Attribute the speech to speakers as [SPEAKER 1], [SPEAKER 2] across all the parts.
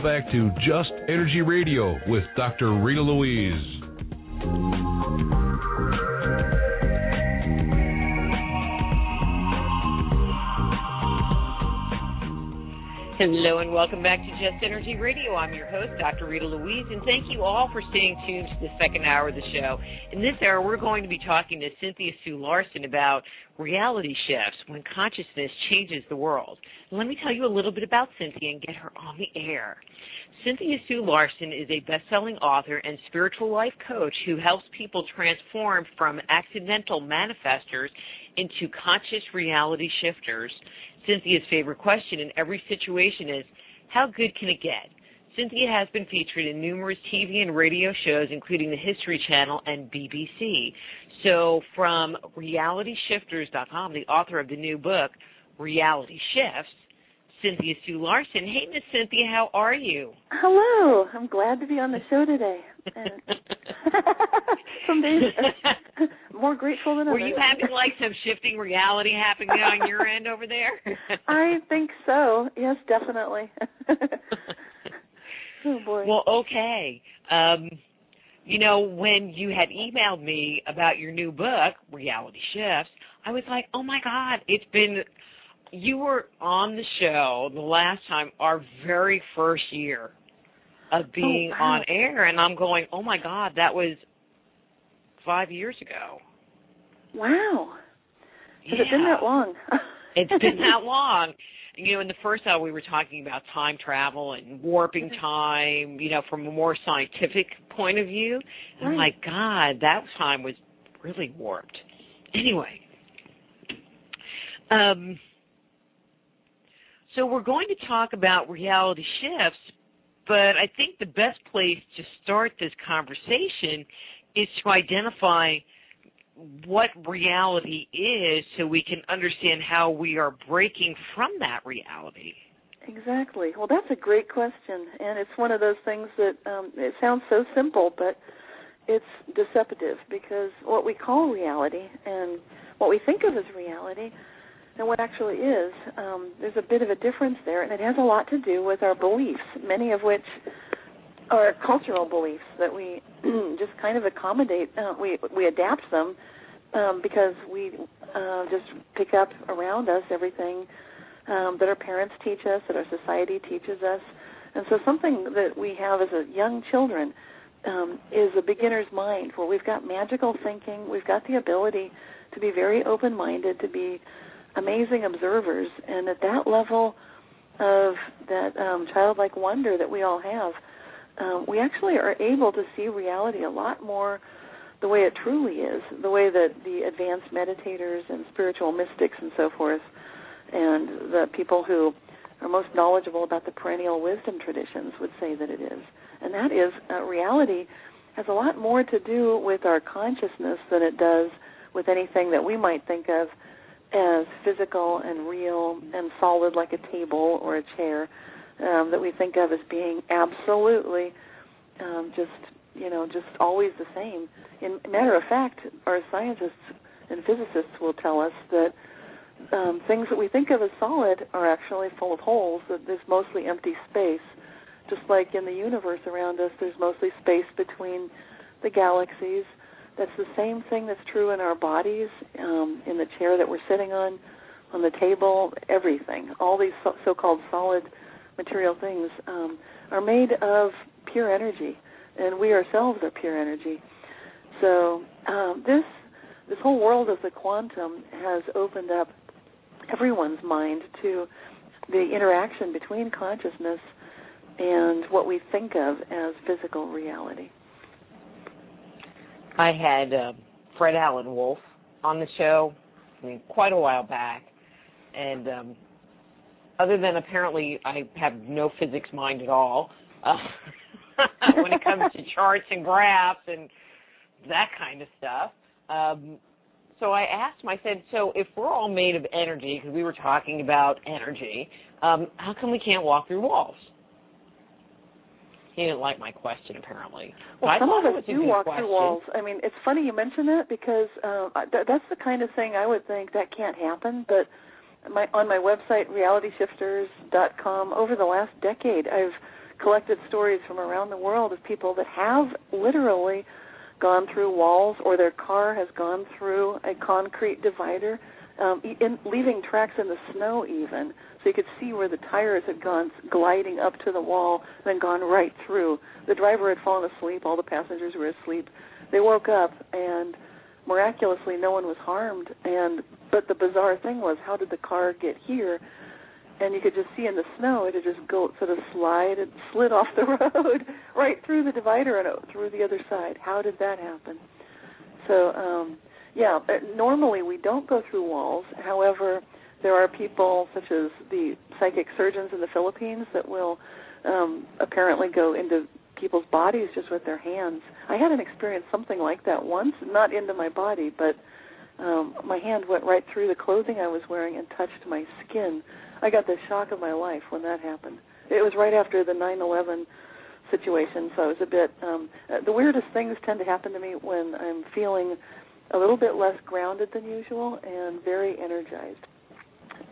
[SPEAKER 1] back to Just Energy Radio with Dr. Rita Louise.
[SPEAKER 2] Hello and welcome back to Just Energy Radio. I'm your host, Dr. Rita Louise, and thank you all for staying tuned to the second hour of the show. In this hour, we're going to be talking to Cynthia Sue Larson about reality shifts when consciousness changes the world. And let me tell you a little bit about Cynthia and get her on the air. Cynthia Sue Larson is a best-selling author and spiritual life coach who helps people transform from accidental manifestors into conscious reality shifters. Cynthia's favorite question in every situation is, how good can it get? Cynthia has been featured in numerous TV and radio shows, including the History Channel and BBC. So from realityshifters.com, the author of the new book, Reality Shifts, Cynthia Sue Larson. Hey, Miss Cynthia, how are you?
[SPEAKER 3] Hello. I'm glad to be on the show today. Some days more grateful than others.
[SPEAKER 2] Were you having like some shifting reality happening on your end over there?
[SPEAKER 3] I think so. Yes, definitely. Oh, boy.
[SPEAKER 2] Well, okay. You know, when you had emailed me about your new book, Reality Shifts, I was like, oh, my God, you were on the show the last time, our very first year of being on air, and I'm going, oh, my God, that was 5 years ago.
[SPEAKER 3] Wow. Has it been that long?
[SPEAKER 2] It's been that long. You know, in the first hour we were talking about time travel and warping time, you know, from a more scientific point of view. And I'm like, God, that time was really warped. Anyway. So we're going to talk about reality shifts, but I think the best place to start this conversation is to identify what reality is so we can understand how we are breaking from that reality.
[SPEAKER 3] Exactly. Well, that's a great question, and it's one of those things that it sounds so simple, but it's deceptive because what we call reality and what we think of as reality and what actually is, there's a bit of a difference there, and it has a lot to do with our beliefs, many of which are cultural beliefs that we just kind of accommodate. We adapt them because we just pick up around us everything that our parents teach us, that our society teaches us. And so something that we have as a young children is a beginner's mind where we've got magical thinking, we've got the ability to be very open-minded, to be amazing observers, and at that level of that childlike wonder that we all have, we actually are able to see reality a lot more the way it truly is, the way that the advanced meditators and spiritual mystics and so forth, and the people who are most knowledgeable about the perennial wisdom traditions would say that it is. And that is, reality has a lot more to do with our consciousness than it does with anything that we might think of as physical and real and solid like a table or a chair, that we think of as being absolutely just always the same. In matter of fact, our scientists and physicists will tell us that things that we think of as solid are actually full of holes, that there's mostly empty space. Just like in the universe around us, there's mostly space between the galaxies. That's the same thing that's true in our bodies, in the chair that we're sitting on the table, everything. All these so-called solid material things are made of pure energy, and we ourselves are pure energy. So this whole world of the quantum has opened up everyone's mind to the interaction between consciousness and what we think of as physical reality.
[SPEAKER 2] I had Fred Allen Wolf on the show, quite a while back, and other than apparently I have no physics mind at all when it comes to charts and graphs and that kind of stuff. So I asked him, I said, so if we're all made of energy, because we were talking about energy, how come we can't walk through walls? He didn't like my question, apparently.
[SPEAKER 3] Well, some of us do walk through walls. I mean, it's funny you mention that because that's the kind of thing I would think that can't happen. But on my website, realityshifters.com, over the last decade, I've collected stories from around the world of people that have literally gone through walls, or their car has gone through a concrete divider, leaving tracks in the snow even, so you could see where the tires had gone gliding up to the wall, then gone right through. The driver had fallen asleep. All the passengers were asleep. They woke up, and miraculously no one was harmed. But the bizarre thing was, how did the car get here? And you could just see in the snow, it had just sort of slid off the road right through the divider and through the other side. How did that happen? So, normally we don't go through walls. However, there are people such as the psychic surgeons in the Philippines that will apparently go into people's bodies just with their hands. I had an experience something like that once, not into my body, but my hand went right through the clothing I was wearing and touched my skin. I got the shock of my life when that happened. It was right after the 9/11 situation, so I was a bit, the weirdest things tend to happen to me when I'm feeling a little bit less grounded than usual and very energized,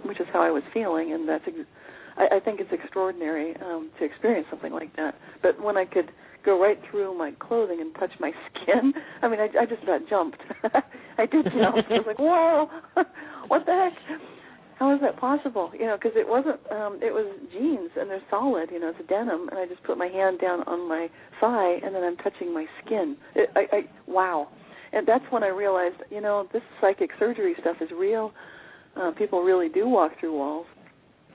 [SPEAKER 3] which is how I was feeling, and I think it's extraordinary to experience something like that. But when I could go right through my clothing and touch my skin, I mean, I just got jumped. I did jump. I was like, whoa, what the heck? How is that possible? Because it wasn't, it was jeans, and they're solid, it's denim, and I just put my hand down on my thigh, and then I'm touching my skin. Wow. And that's when I realized, this psychic surgery stuff is real. People really do walk through walls.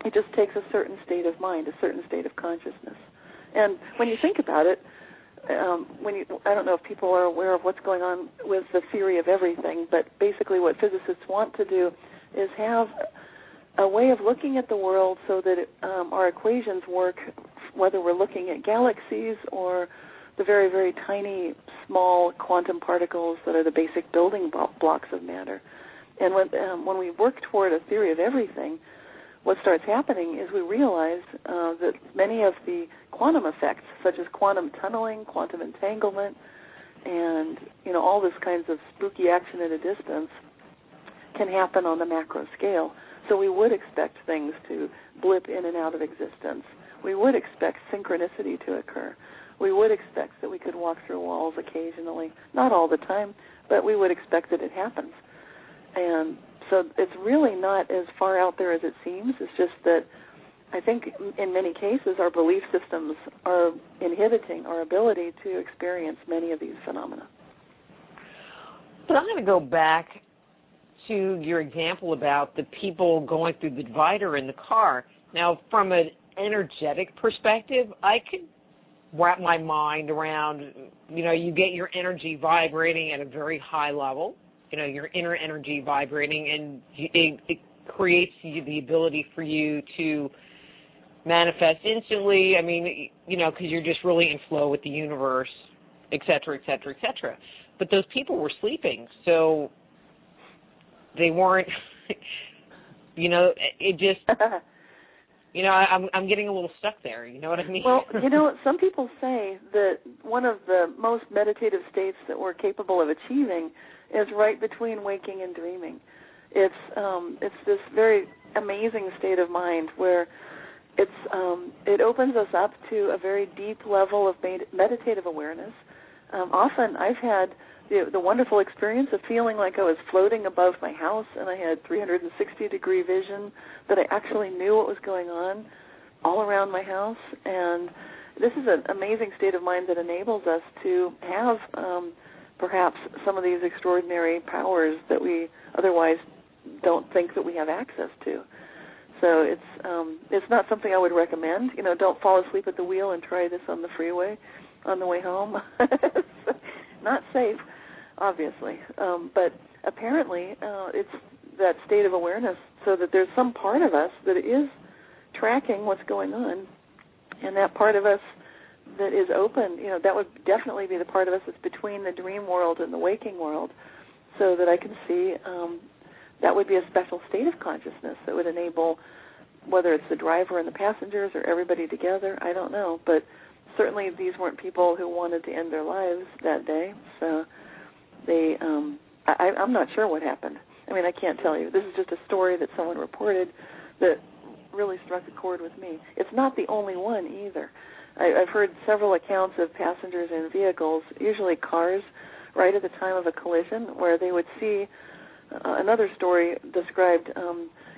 [SPEAKER 3] It just takes a certain state of mind, a certain state of consciousness. And when you think about it, I don't know if people are aware of what's going on with the theory of everything, but basically what physicists want to do is have a way of looking at the world so that our equations work, whether we're looking at galaxies or the very, very tiny, small quantum particles that are the basic building blocks of matter. And when we work toward a theory of everything, what starts happening is we realize that many of the quantum effects, such as quantum tunneling, quantum entanglement, and all this kinds of spooky action at a distance, can happen on the macro scale. So we would expect things to blip in and out of existence. We would expect synchronicity to occur. We would expect that we could walk through walls occasionally, not all the time, but we would expect that it happens. And so it's really not as far out there as it seems. It's just that I think in many cases our belief systems are inhibiting our ability to experience many of these phenomena.
[SPEAKER 2] But I'm going to go back to your example about the people going through the divider in the car. Now, from an energetic perspective, I could wrap my mind around, you get your energy vibrating at a very high level, your inner energy vibrating, and it creates the ability for you to manifest instantly, because you're just really in flow with the universe, et cetera, et cetera, et cetera. But those people were sleeping, so they weren't, it just, I'm getting a little stuck there, you know what I mean?
[SPEAKER 3] Well, some people say that one of the most meditative states that we're capable of achieving is right between waking and dreaming. It's this very amazing state of mind where it opens us up to a very deep level of meditative awareness. Often I've had the wonderful experience of feeling like I was floating above my house, and I had 360-degree vision, that I actually knew what was going on all around my house. And this is an amazing state of mind that enables us to have perhaps some of these extraordinary powers that we otherwise don't think that we have access to. So it's not something I would recommend. Don't fall asleep at the wheel and try this on the freeway on the way home. Not safe, obviously. But apparently it's that state of awareness so that there's some part of us that is tracking what's going on, and that part of us that is open, that would definitely be the part of us that's between the dream world and the waking world, so that I can see that would be a special state of consciousness that would enable, whether it's the driver and the passengers or everybody together, I don't know, but certainly these weren't people who wanted to end their lives that day, so they, I'm not sure what happened. I can't tell you. This is just a story that someone reported that really struck a chord with me. It's not the only one either. I've heard several accounts of passengers in vehicles, usually cars, right at the time of a collision, where they would see another story described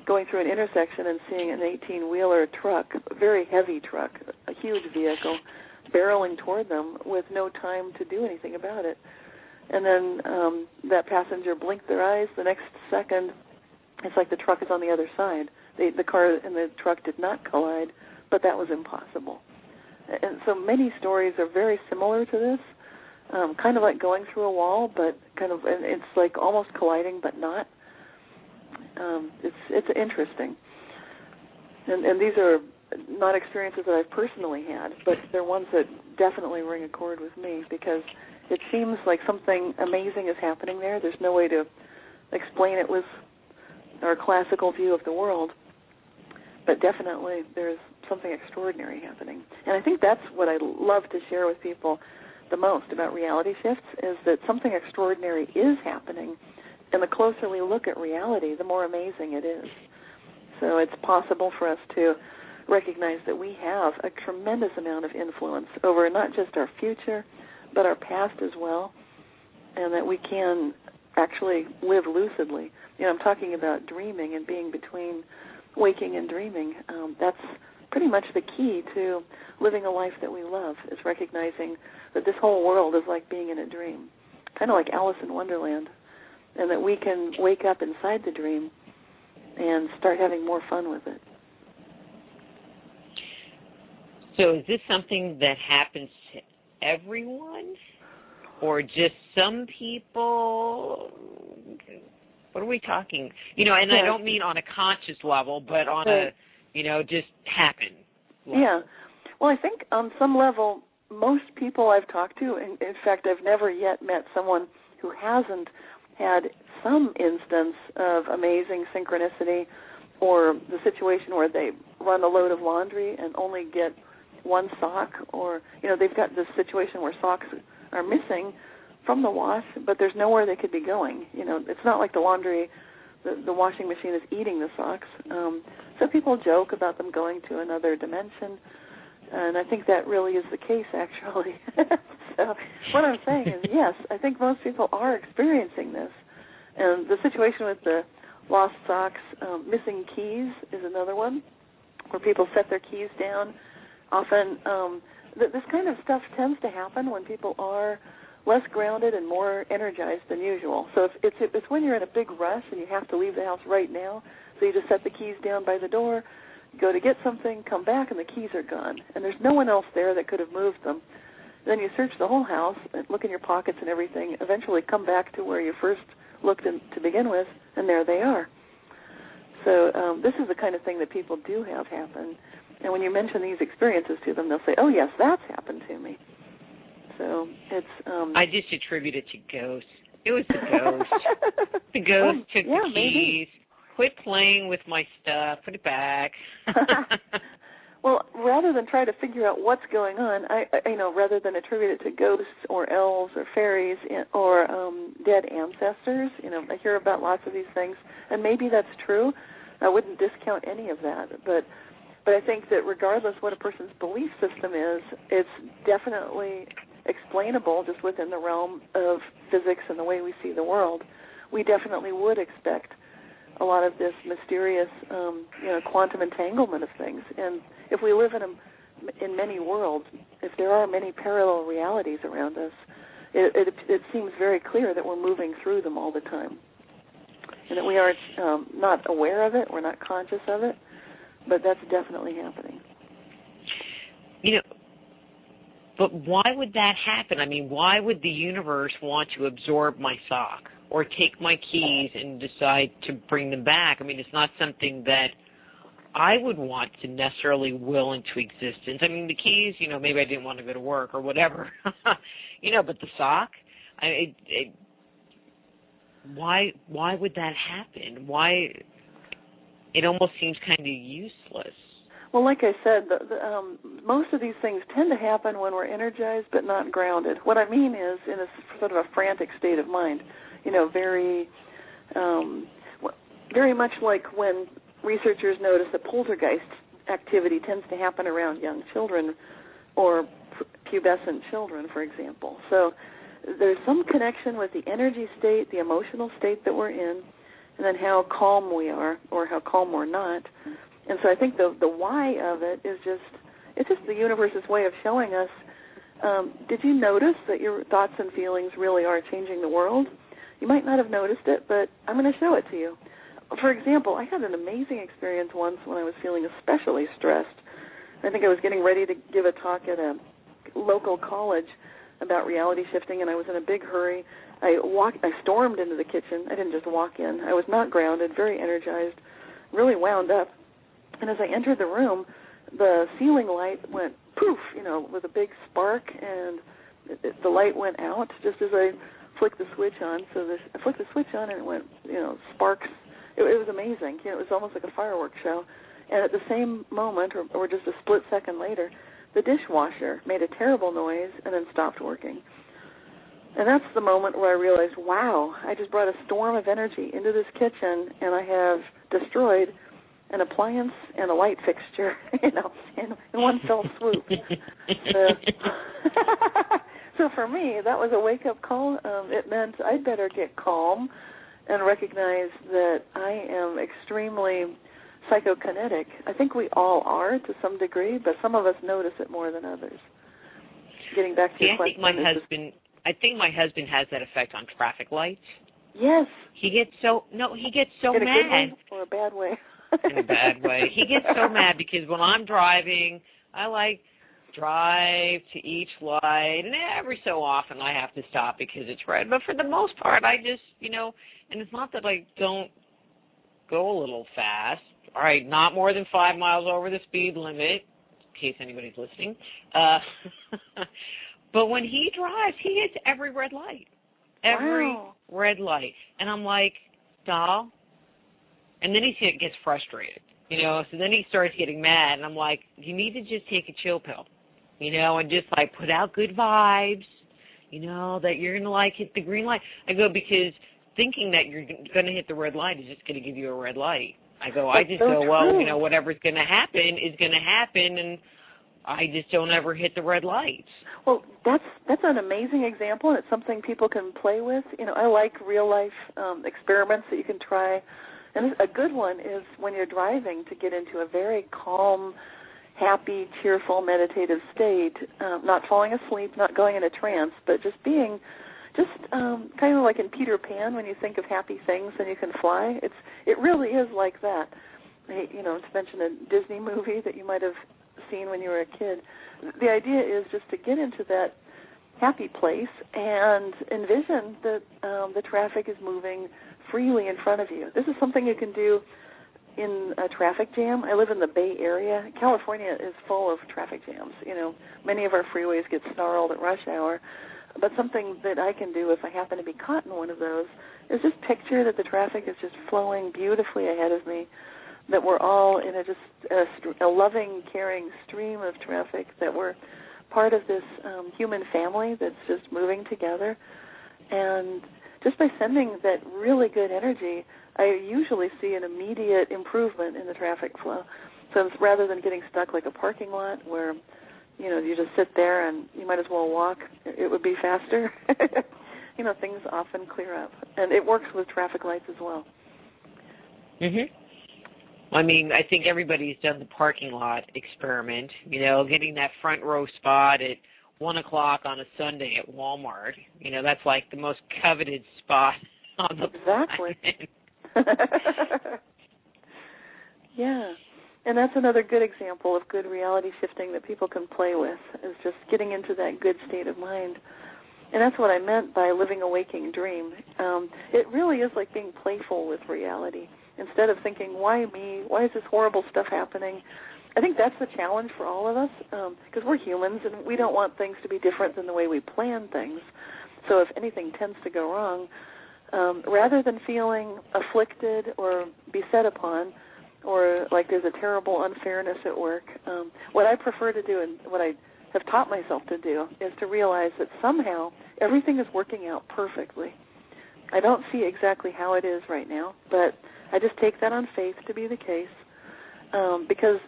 [SPEAKER 3] going through an intersection and seeing an 18-wheeler truck, a very heavy truck, a huge vehicle, barreling toward them with no time to do anything about it. And then that passenger blinked their eyes. The next second, it's like the truck is on the other side. The car and the truck did not collide, but that was impossible. And so many stories are very similar to this, kind of like going through a wall, but and it's like almost colliding, but not. It's interesting. And these are not experiences that I've personally had, but they're ones that definitely ring a chord with me, because it seems like something amazing is happening there. There's no way to explain it with our classical view of the world, but definitely there's something extraordinary happening. And I think that's what I love to share with people the most about reality shifts, is that something extraordinary is happening, and the closer we look at reality, the more amazing it is. So it's possible for us to recognize that we have a tremendous amount of influence over not just our future, but our past as well, and that we can actually live lucidly. I'm talking about dreaming and being between waking and dreaming. That's pretty much the key to living a life that we love, is recognizing that this whole world is like being in a dream, kind of like Alice in Wonderland, and that we can wake up inside the dream and start having more fun with it.
[SPEAKER 2] So is this something that happens to everyone, or just some people? What are we talking? And I don't mean on a conscious level, but on a, just happen level.
[SPEAKER 3] Yeah. Well, I think on some level, most people I've talked to, in fact, I've never yet met someone who hasn't had some instance of amazing synchronicity, or the situation where they run a load of laundry and only get one sock, or they've got this situation where socks are missing from the wash, but there's nowhere they could be going. It's not like the laundry, the washing machine is eating the socks. So people joke about them going to another dimension, and I think that really is the case, actually. So what I'm saying is, yes, I think most people are experiencing this, and the situation with the lost socks, missing keys is another one, where people set their keys down. Often this kind of stuff tends to happen when people are less grounded and more energized than usual. So if it's when you're in a big rush and you have to leave the house right now, so you just set the keys down by the door, go to get something, come back, and the keys are gone. And there's no one else there that could have moved them. Then you search the whole house, and look in your pockets and everything, eventually come back to where you first looked to begin with, and there they are. So this is the kind of thing that people do have happen. And when you mention these experiences to them, they'll say, oh, yes, that's happened to me. So it's...
[SPEAKER 2] I just attribute it to ghosts. It was the ghost. The ghost took the keys. Maybe. Quit playing with my stuff. Put it back.
[SPEAKER 3] Well, rather than try to figure out what's going on, I rather than attribute it to ghosts or elves or fairies or dead ancestors, I hear about lots of these things, and maybe that's true. I wouldn't discount any of that, but I think that regardless what a person's belief system is, it's definitely explainable just within the realm of physics and the way we see the world. We definitely would expect a lot of this mysterious, quantum entanglement of things. And if we live in many worlds, if there are many parallel realities around us, it seems very clear that we're moving through them all the time, and that we are not aware of it, we're not conscious of it, but that's definitely happening.
[SPEAKER 2] But why would that happen? I mean, why would the universe want to absorb my sock or take my keys and decide to bring them back? I mean, it's not something that I would want to necessarily will into existence. I mean, the keys, maybe I didn't want to go to work or whatever, but the sock, why would that happen? Why? It almost seems kind of useless.
[SPEAKER 3] Well, like I said, most of these things tend to happen when we're energized but not grounded. What I mean is in a sort of a frantic state of mind, very much like when researchers notice that poltergeist activity tends to happen around young children or pubescent children, for example. So there's some connection with the energy state, the emotional state that we're in, and then how calm we are or how calm we're not. And so I think the why of it is it's just the universe's way of showing us, did you notice that your thoughts and feelings really are changing the world? You might not have noticed it, but I'm going to show it to you. For example, I had an amazing experience once when I was feeling especially stressed. I think I was getting ready to give a talk at a local college about reality shifting, and I was in a big hurry. I stormed into the kitchen. I didn't just walk in. I was not grounded, very energized, really wound up. And as I entered the room, the ceiling light went poof, with a big spark, and the light went out just as I flicked the switch on. So I flicked the switch on, and it went, sparks. It was amazing. It was almost like a fireworks show. And at the same moment, or just a split second later, the dishwasher made a terrible noise and then stopped working. And that's the moment where I realized, wow, I just brought a storm of energy into this kitchen, and I have destroyed an appliance and a light fixture, in one fell swoop. So for me, that was a wake-up call. It meant I'd better get calm and recognize that I am extremely psychokinetic. I think we all are to some degree, but some of us notice it more than others. Getting back to your question.
[SPEAKER 2] I think my husband has that effect on traffic lights.
[SPEAKER 3] Yes.
[SPEAKER 2] He gets so mad.
[SPEAKER 3] In a good way or a bad way?
[SPEAKER 2] In a bad way. He gets so mad because when I'm driving, I drive to each light, and every so often I have to stop because it's red. But for the most part, I just, and it's not that I don't go a little fast. All right, not more than 5 miles over the speed limit, in case anybody's listening. But when he drives, he hits every red light. Every red light. And I'm like, doll. And then he gets frustrated, So then he starts getting mad, and I'm like, you need to just take a chill pill, and just, put out good vibes, that you're going to, hit the green light. I go, because thinking that you're going to hit the red light is just going to give you a red light. I go, well, whatever's going to happen is going to happen, and I just don't ever hit the red lights.
[SPEAKER 3] Well, that's an amazing example, and it's something people can play with. I like real-life experiments that you can try. And a good one is when you're driving to get into a very calm, happy, cheerful, meditative state, not falling asleep, not going in a trance, but just being kind of like in Peter Pan when you think of happy things and you can fly. It really is like that. To mention a Disney movie that you might have seen when you were a kid. The idea is just to get into that happy place and envision that the traffic is moving freely in front of you. This is something you can do in a traffic jam. I live in the Bay Area. California is full of traffic jams. Many of our freeways get snarled at rush hour. But something that I can do if I happen to be caught in one of those is just picture that the traffic is just flowing beautifully ahead of me, that we're all in a loving, caring stream of traffic, that we're part of this human family that's just moving together. And just by sending that really good energy, I usually see an immediate improvement in the traffic flow. So rather than getting stuck like a parking lot where, you just sit there and you might as well walk, it would be faster. Things often clear up. And it works with traffic lights as well.
[SPEAKER 2] I mean, I think everybody's done the parking lot experiment, getting that front row spot at 1 o'clock on a Sunday at Walmart. That's like the most coveted spot on the planet. Yeah. And that's another good example of good reality shifting that people can play with, is just getting into that good state of mind. And that's what I meant by living a waking dream. It really is like being playful with reality. Instead of thinking, why me? Why is this horrible stuff happening? I think that's the challenge for all of us, because we're humans and we don't want things to be different than the way we plan things. So if anything tends to go wrong, rather than feeling afflicted or beset upon, or like there's a terrible unfairness at work, what I prefer to do and what I have taught myself to do is to realize that somehow everything is working out perfectly. I don't see exactly how it is right now, but I just take that on faith to be the case, because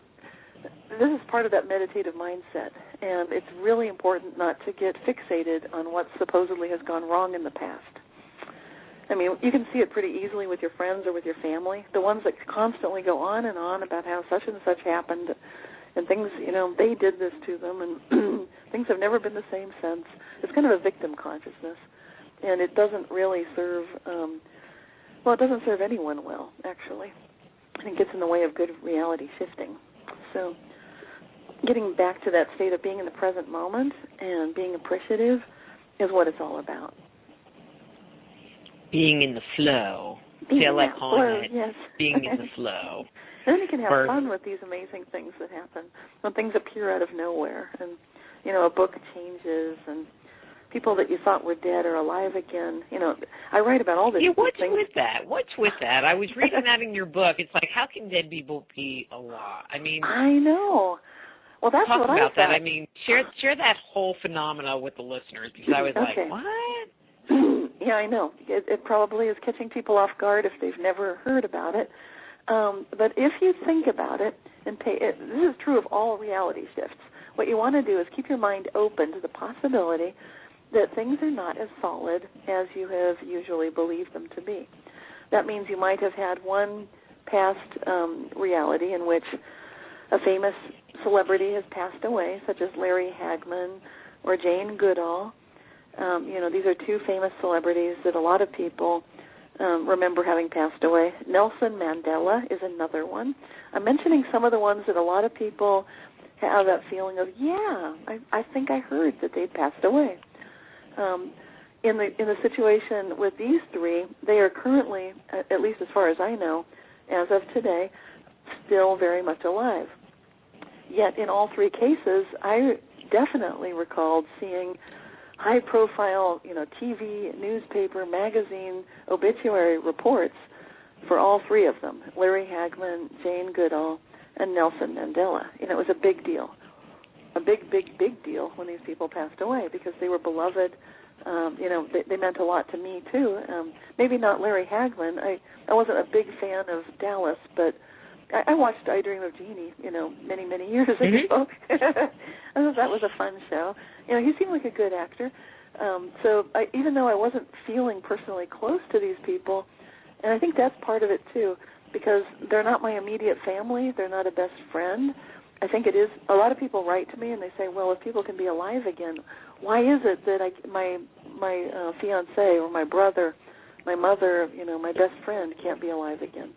[SPEAKER 3] this is part of that meditative mindset, and it's really important not to get fixated on what supposedly has gone wrong in the past. I mean, you can see it pretty easily with your friends or with your family, the ones that constantly go on and on about how such and such happened and things, they did this to them, and things have never been the same since. It's kind of a victim consciousness, and it doesn't really serve, it doesn't serve anyone well, actually. And it gets in the way of good reality shifting. So getting back to that state of being in the present moment and being appreciative is what it's all about.
[SPEAKER 2] Being in the flow. See, I like calling it
[SPEAKER 3] yes.
[SPEAKER 2] being in the flow.
[SPEAKER 3] And then you can have fun with these amazing things that happen when things appear out of nowhere, and a book changes, and people that you thought were dead are alive again. I write about all these things.
[SPEAKER 2] What's with that? I was reading that in your book. It's like, how can dead people be alive? I mean,
[SPEAKER 3] I know. Well, that's
[SPEAKER 2] talk
[SPEAKER 3] what
[SPEAKER 2] about
[SPEAKER 3] I
[SPEAKER 2] that.
[SPEAKER 3] thought.
[SPEAKER 2] I mean, share that whole phenomena with the listeners, because I was like, what?
[SPEAKER 3] Yeah, I know. It probably is catching people off guard if they've never heard about it. But if you think about it, this is true of all reality shifts. What you want to do is keep your mind open to the possibility that things are not as solid as you have usually believed them to be. That means you might have had one past reality in which a famous celebrity has passed away, such as Larry Hagman or Jane Goodall. These are two famous celebrities that a lot of people remember having passed away. Nelson Mandela is another one. I'm mentioning some of the ones that a lot of people have that feeling of, I think I heard that they'd passed away. In the situation with these three, they are currently, at least as far as I know, as of today, still very much alive. Yet in all three cases, I definitely recalled seeing high-profile, TV, newspaper, magazine, obituary reports for all three of them, Larry Hagman, Jane Goodall, and Nelson Mandela. It was a big deal, a big, big, big deal when these people passed away because they were beloved. They meant a lot to me, too. Maybe not Larry Hagman. I wasn't a big fan of Dallas, but I watched I Dream of Jeannie, many, many years ago. I thought that was a fun show. He seemed like a good actor. So even though I wasn't feeling personally close to these people, and I think that's part of it, too, because they're not my immediate family, they're not a best friend. I think it is, a lot of people write to me and they say, well, if people can be alive again, why is it that my fiancé or my brother, my mother, my best friend can't be alive again?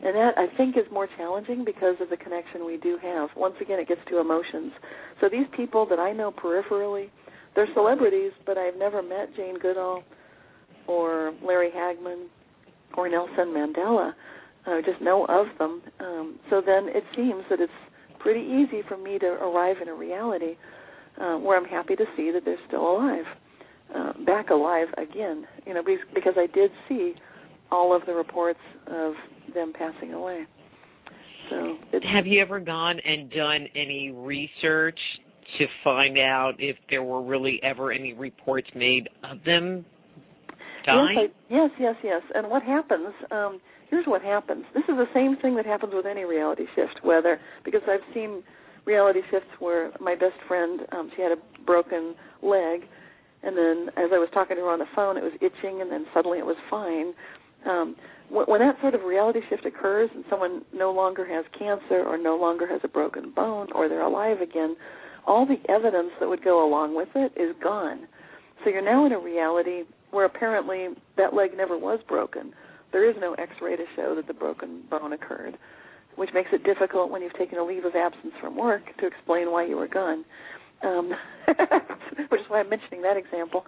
[SPEAKER 3] And that, I think, is more challenging because of the connection we do have. Once again, it gets to emotions. So these people that I know peripherally, they're celebrities, but I've never met Jane Goodall or Larry Hagman or Nelson Mandela. I just know of them. So then it seems that it's pretty easy for me to arrive in a reality where I'm happy to see that they're still alive, back alive again, because I did see all of the reports of them passing away. So
[SPEAKER 2] have you ever gone and done any research to find out if there were really ever any reports made of them dying?
[SPEAKER 3] Yes. And what happens, here's what happens. This is the same thing that happens with any reality shift, because I've seen reality shifts where my best friend, she had a broken leg, and then as I was talking to her on the phone, it was itching, and then suddenly it was fine. When that sort of reality shift occurs and someone no longer has cancer or no longer has a broken bone or they're alive again, all the evidence that would go along with it is gone. So you're now in a reality where apparently that leg never was broken. There is no X-ray to show that the broken bone occurred, which makes it difficult when you've taken a leave of absence from work to explain why you were gone, which is why I'm mentioning that example.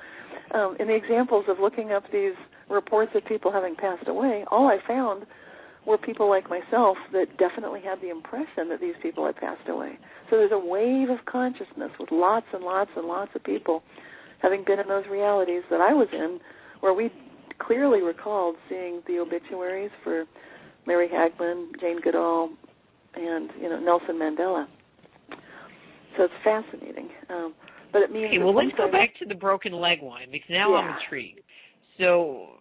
[SPEAKER 3] In the examples of looking up these reports of people having passed away, all I found were people like myself that definitely had the impression that these people had passed away. So there's a wave of consciousness with lots and lots and lots of people having been in those realities that I was in, where we clearly recalled seeing the obituaries for Larry Hagman, Jane Goodall, and Nelson Mandela. So it's fascinating. But it means.
[SPEAKER 2] Okay, well, let's go back to the broken leg one, because now I'm intrigued. So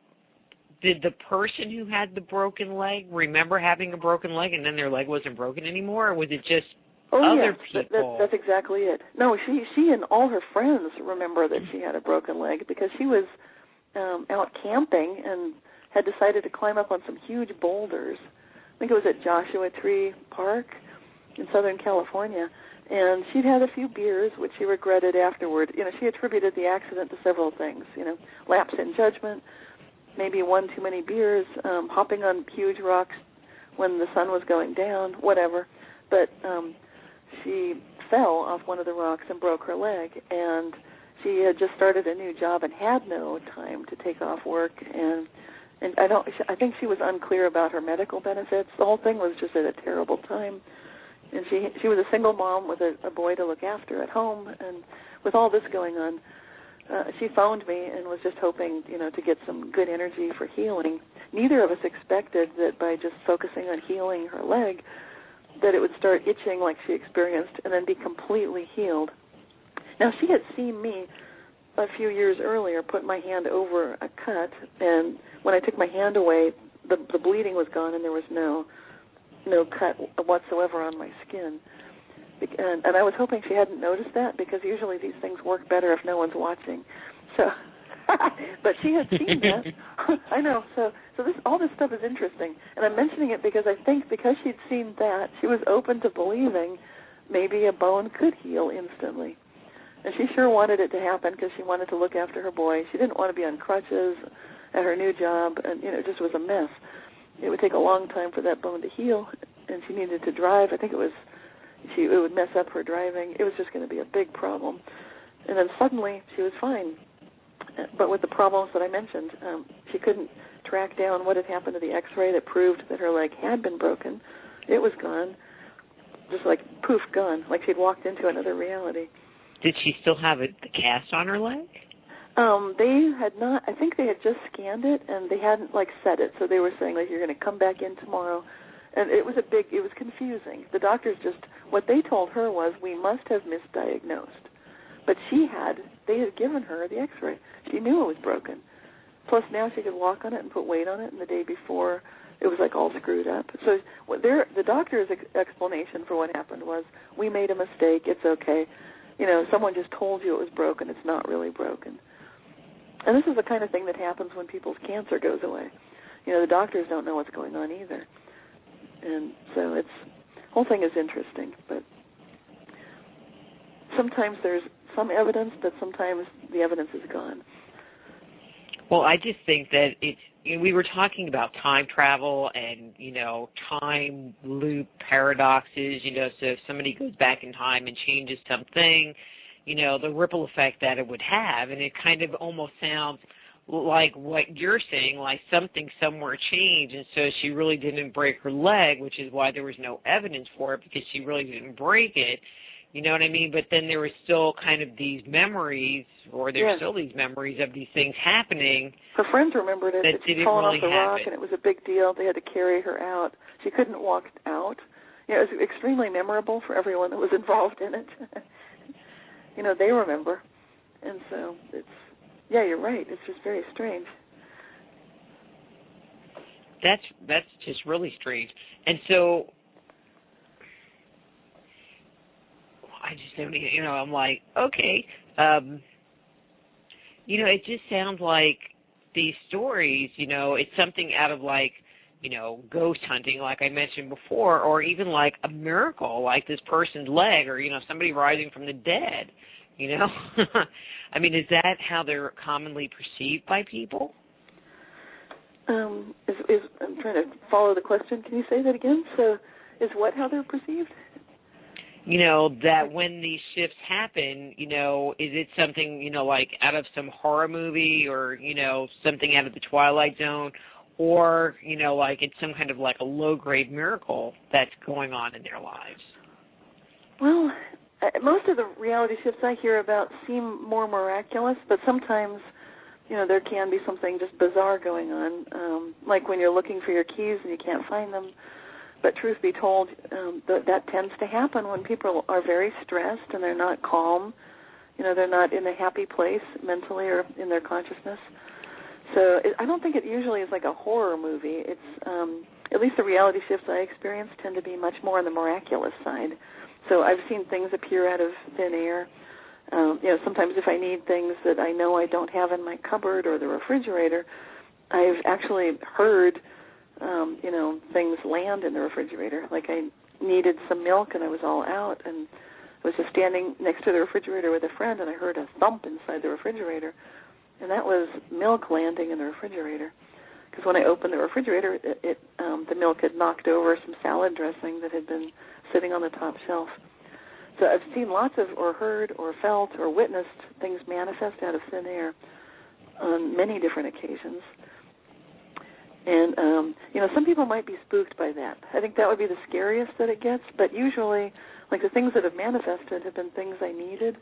[SPEAKER 2] did the person who had the broken leg remember having a broken leg and then their leg wasn't broken anymore, or was it just other
[SPEAKER 3] yes,
[SPEAKER 2] people.
[SPEAKER 3] that's exactly it. No, she and all her friends remember that she had a broken leg because she was out camping and had decided to climb up on some huge boulders. I think it was at Joshua Tree Park in Southern California. And she'd had a few beers, which she regretted afterward. She attributed the accident to several things, lapse in judgment, maybe one too many beers, hopping on huge rocks when the sun was going down, whatever. But she fell off one of the rocks and broke her leg, and she had just started a new job and had no time to take off work, and I think she was unclear about her medical benefits. The whole thing was just at a terrible time. And she was a single mom with a boy to look after at home, and with all this going on, she phoned me and was just hoping, to get some good energy for healing. Neither of us expected that by just focusing on healing her leg, that it would start itching like she experienced and then be completely healed. Now, she had seen me a few years earlier put my hand over a cut, and when I took my hand away, the bleeding was gone and there was no cut whatsoever on my skin. And I was hoping she hadn't noticed that, because usually these things work better if no one's watching. So, but she had seen that. I know. So all this stuff is interesting, and I'm mentioning it because I think because she'd seen that, she was open to believing maybe a bone could heal instantly. And she sure wanted it to happen because she wanted to look after her boy. She didn't want to be on crutches at her new job, and it just was a mess. It would take a long time for that bone to heal, and she needed to drive. I think it would mess up her driving. It was just going to be a big problem. And then suddenly she was fine. But with the problems that I mentioned, she couldn't track down what had happened to the x-ray that proved that her leg had been broken. It was gone, just like poof, gone, like she'd walked into another reality.
[SPEAKER 2] Did she still have the cast on her leg?
[SPEAKER 3] They had not. I think they had just scanned it, and they hadn't set it. So they were saying you're going to come back in tomorrow, and it was confusing. The doctors what they told her was, we must have misdiagnosed, but they had given her the X-ray. She knew it was broken. Plus now she could walk on it and put weight on it, and the day before it was all screwed up. So the doctor's explanation for what happened was, we made a mistake. It's okay. Someone just told you it was broken. It's not really broken. And this is the kind of thing that happens when people's cancer goes away. The doctors don't know what's going on either. And so the whole thing is interesting. But sometimes there's some evidence, but sometimes the evidence is gone.
[SPEAKER 2] Well, I just think that we were talking about time travel and, time loop paradoxes, so if somebody goes back in time and changes something, the ripple effect that it would have. And it kind of almost sounds like what you're saying, like something somewhere changed, and so she really didn't break her leg, which is why there was no evidence for it, because she really didn't break it. You know what I mean? But then there was still kind of these memories, or there's still these memories of these things happening.
[SPEAKER 3] Her friends remembered it. She'd fallen off the rock, and it was a big deal. They had to carry her out. She couldn't walk out. It was extremely memorable for everyone that was involved in it. They remember. And so you're right. It's just very strange.
[SPEAKER 2] That's just really strange. And so I just don't, I'm like, okay. It just sounds like these stories, it's something out of ghost hunting, like I mentioned before, or even like a miracle, like this person's leg, or, somebody rising from the dead, I mean, is that how they're commonly perceived by people?
[SPEAKER 3] I'm trying to follow the question. Can you say that again? So is what how they're perceived?
[SPEAKER 2] That when these shifts happen, is it something, like out of some horror movie, or, something out of the Twilight Zone, or, like it's some kind of like a low-grade miracle that's going on in their lives? Well,
[SPEAKER 3] most of the reality shifts I hear about seem more miraculous, but sometimes, there can be something just bizarre going on, like when you're looking for your keys and you can't find them. But truth be told, that tends to happen when people are very stressed and they're not calm. They're not in a happy place mentally or in their consciousness. So I don't think it usually is like a horror movie. at least the reality shifts I experience tend to be much more on the miraculous side. So I've seen things appear out of thin air. Sometimes if I need things that I know I don't have in my cupboard or the refrigerator, I've actually heard, things land in the refrigerator. Like I needed some milk and I was all out, and I was just standing next to the refrigerator with a friend, and I heard a thump inside the refrigerator, and that was milk landing in the refrigerator. Because when I opened the refrigerator, the milk had knocked over some salad dressing that had been sitting on the top shelf. So I've seen lots of, or heard, or felt, or witnessed things manifest out of thin air on many different occasions. And, some people might be spooked by that. I think that would be the scariest that it gets, but usually, like the things that have manifested have been things I needed,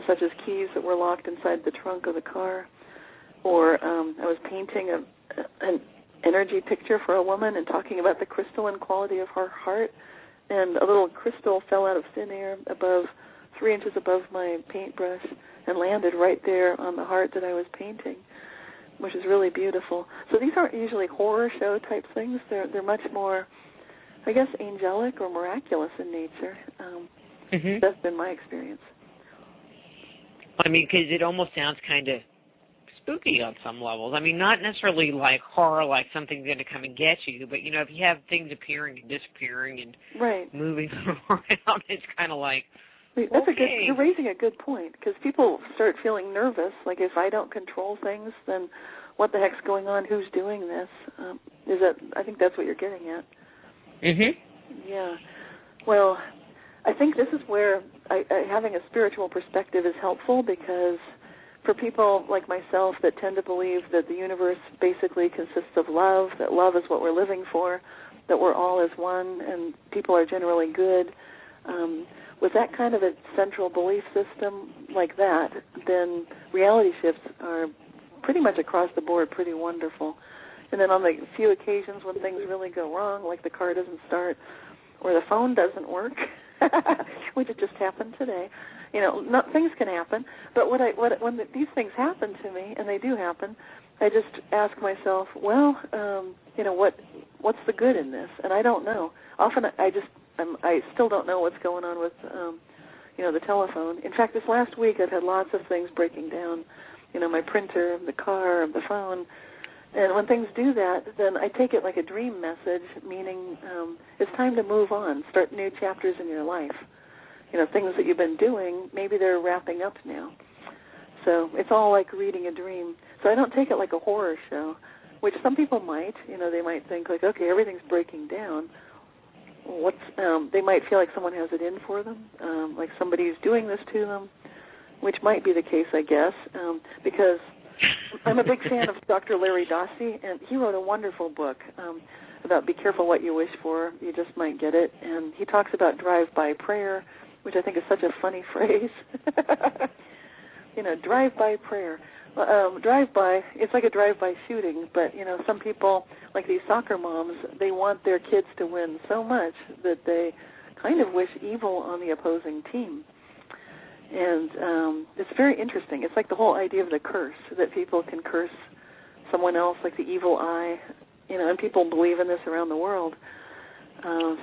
[SPEAKER 3] such as keys that were locked inside the trunk of the car, or I was painting an energy picture for a woman and talking about the crystalline quality of her heart, and a little crystal fell out of thin air 3 inches above my paintbrush and landed right there on the heart that I was painting, which is really beautiful. So these aren't usually horror show type things. They're much more, I guess, angelic or miraculous in nature. That's been my experience.
[SPEAKER 2] I mean, because it almost sounds kind of spooky on some levels. I mean, not necessarily like horror, like something's going to come and get you, but, if you have things appearing and disappearing and moving around, it's kind of like,
[SPEAKER 3] you're raising a good point, because people start feeling nervous, like if I don't control things, then what the heck's going on? Who's doing this? I think that's what you're getting at. Yeah. Well, I think this is where having a spiritual perspective is helpful, because for people like myself that tend to believe that the universe basically consists of love, that love is what we're living for, that we're all as one, and people are generally good, with that kind of a central belief system like that, then reality shifts are pretty much across the board pretty wonderful. And then on the few occasions when things really go wrong, like the car doesn't start or the phone doesn't work, which just happened today, things can happen. But when these things happen to me, and they do happen, I just ask myself, what's the good in this? And I don't know. Often I still don't know what's going on with, the telephone. In fact, this last week I've had lots of things breaking down, my printer, the car, the phone. And when things do that, then I take it like a dream message, meaning it's time to move on, start new chapters in your life. Things that you've been doing, maybe they're wrapping up now. So it's all like reading a dream. So I don't take it like a horror show, which some people might. They might think like, okay, everything's breaking down. They might feel like someone has it in for them, like somebody's doing this to them, which might be the case, I guess, because I'm a big fan of Dr. Larry Dossey, and he wrote a wonderful book about be careful what you wish for, you just might get it, and he talks about drive-by prayer, which I think is such a funny phrase. Drive-by prayer. Drive-by, it's like a drive-by shooting, but, some people, like these soccer moms, they want their kids to win so much that they kind of wish evil on the opposing team. And it's very interesting. It's like the whole idea of the curse, that people can curse someone else, like the evil eye, and people believe in this around the world.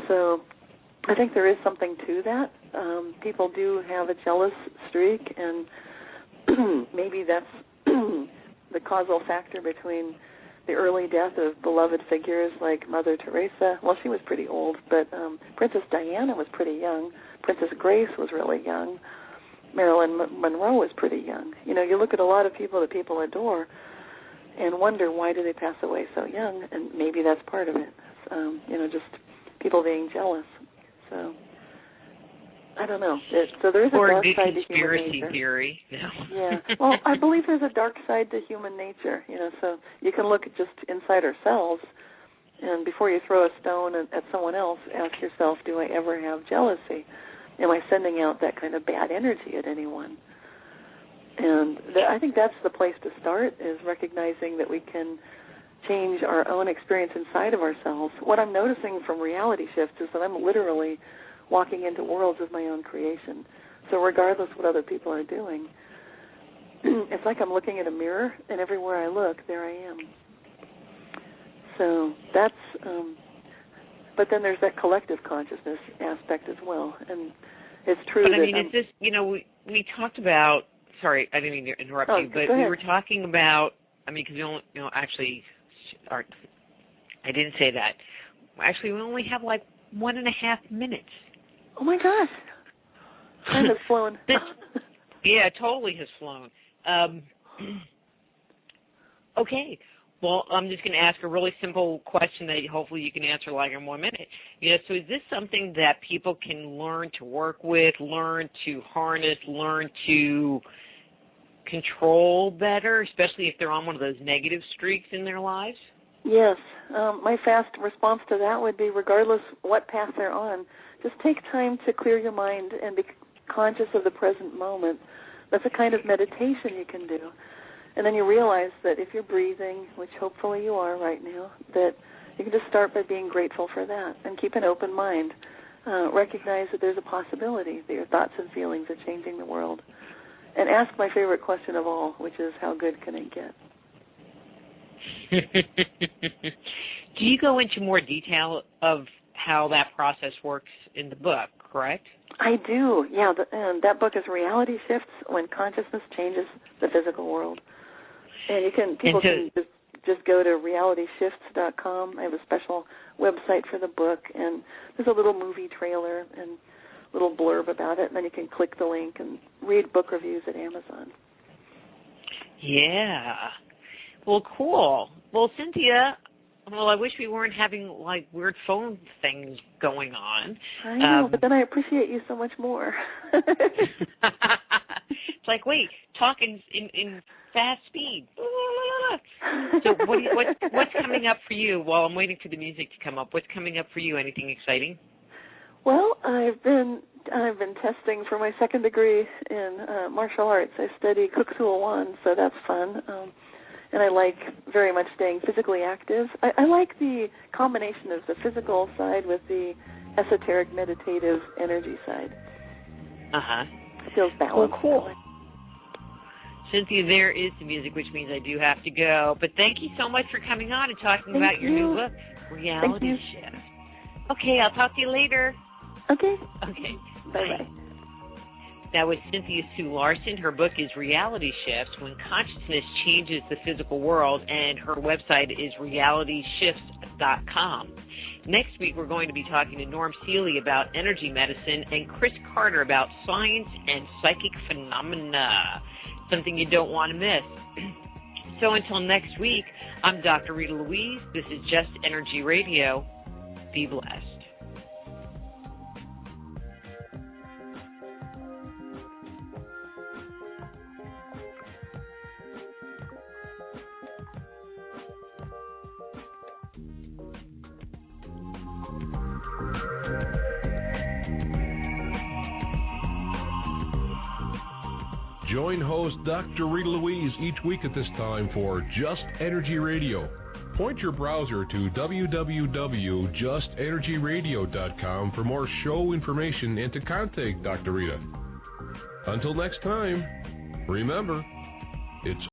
[SPEAKER 3] So I think there is something to that. People do have a jealous streak, and maybe that's the causal factor between the early death of beloved figures like Mother Teresa. Well, she was pretty old, but Princess Diana was pretty young. Princess Grace was really young. Marilyn Monroe was pretty young. You look at a lot of people that people adore and wonder why do they pass away so young, and maybe that's part of it. Just people being jealous. So I don't know. So there is a dark side to human nature.
[SPEAKER 2] Conspiracy theory. No.
[SPEAKER 3] Yeah. Well, I believe there's a dark side to human nature. So you can look at just inside ourselves, and before you throw a stone at someone else, ask yourself, do I ever have jealousy? Am I sending out that kind of bad energy at anyone? And I think that's the place to start, is recognizing that we can change our own experience inside of ourselves. What I'm noticing from reality shifts is that I'm literally walking into worlds of my own creation. So regardless what other people are doing, it's like I'm looking at a mirror, and everywhere I look, there I am. So that's But then there's that collective consciousness aspect as well. And it's true
[SPEAKER 2] but
[SPEAKER 3] that...
[SPEAKER 2] I mean, it's just, we talked about, sorry, I didn't mean to interrupt you, but we were talking about, because we only, actually, I didn't say that. Actually, we only have like 1.5 minutes.
[SPEAKER 3] Oh, my gosh. Time has flown.
[SPEAKER 2] Yeah, it totally has flown. Okay. Well, I'm just going to ask a really simple question that hopefully you can answer like in 1 minute. So is this something that people can learn to work with, learn to harness, learn to control better, especially if they're on one of those negative streaks in their lives?
[SPEAKER 3] Yes. My fast response to that would be, regardless what path they're on, just take time to clear your mind and be conscious of the present moment. That's a kind of meditation you can do. And then you realize that if you're breathing, which hopefully you are right now, that you can just start by being grateful for that and keep an open mind. Recognize that there's a possibility that your thoughts and feelings are changing the world. And ask my favorite question of all, which is, how good can it get?
[SPEAKER 2] Do you go into more detail of how that process works in the book, correct?
[SPEAKER 3] I do, yeah. And that book is Reality Shifts When Consciousness Changes the Physical World. And people can just go to realityshifts.com. I have a special website for the book, and there's a little movie trailer and a little blurb about it, and then you can click the link and read book reviews at Amazon.
[SPEAKER 2] Yeah. Well, cool. Well, Cynthia, I wish we weren't having, like, weird phone things going on.
[SPEAKER 3] I know, but then I appreciate you so much more.
[SPEAKER 2] It's like, wait, talking in fast speed. So what's coming up for you while I'm waiting for the music to come up? What's coming up for you? Anything exciting?
[SPEAKER 3] Well, I've been testing for my second degree in martial arts. I study Kuk Sool Won, so that's fun. And I like very much staying physically active. I like the combination of the physical side with the esoteric, meditative energy side.
[SPEAKER 2] Uh-huh.
[SPEAKER 3] It feels balanced.
[SPEAKER 2] Oh, cool. Cynthia, there is the music, which means I do have to go. But thank you so much for coming on and talking about your new book, Reality Shift. Okay, I'll talk to you later.
[SPEAKER 3] Okay.
[SPEAKER 2] Okay.
[SPEAKER 3] Bye-bye.
[SPEAKER 2] That was Cynthia Sue Larson. Her book is Reality Shifts When Consciousness Changes the Physical World, and her website is realityshifts.com. Next week, we're going to be talking to Norm Seeley about energy medicine and Chris Carter about science and psychic phenomena, something you don't want to miss. So until next week, I'm Dr. Rita Louise. This is Just Energy Radio. Be blessed.
[SPEAKER 1] Join host Dr. Rita Louise each week at this time for Just Energy Radio. Point your browser to www.justenergyradio.com for more show information and to contact Dr. Rita. Until next time, remember, it's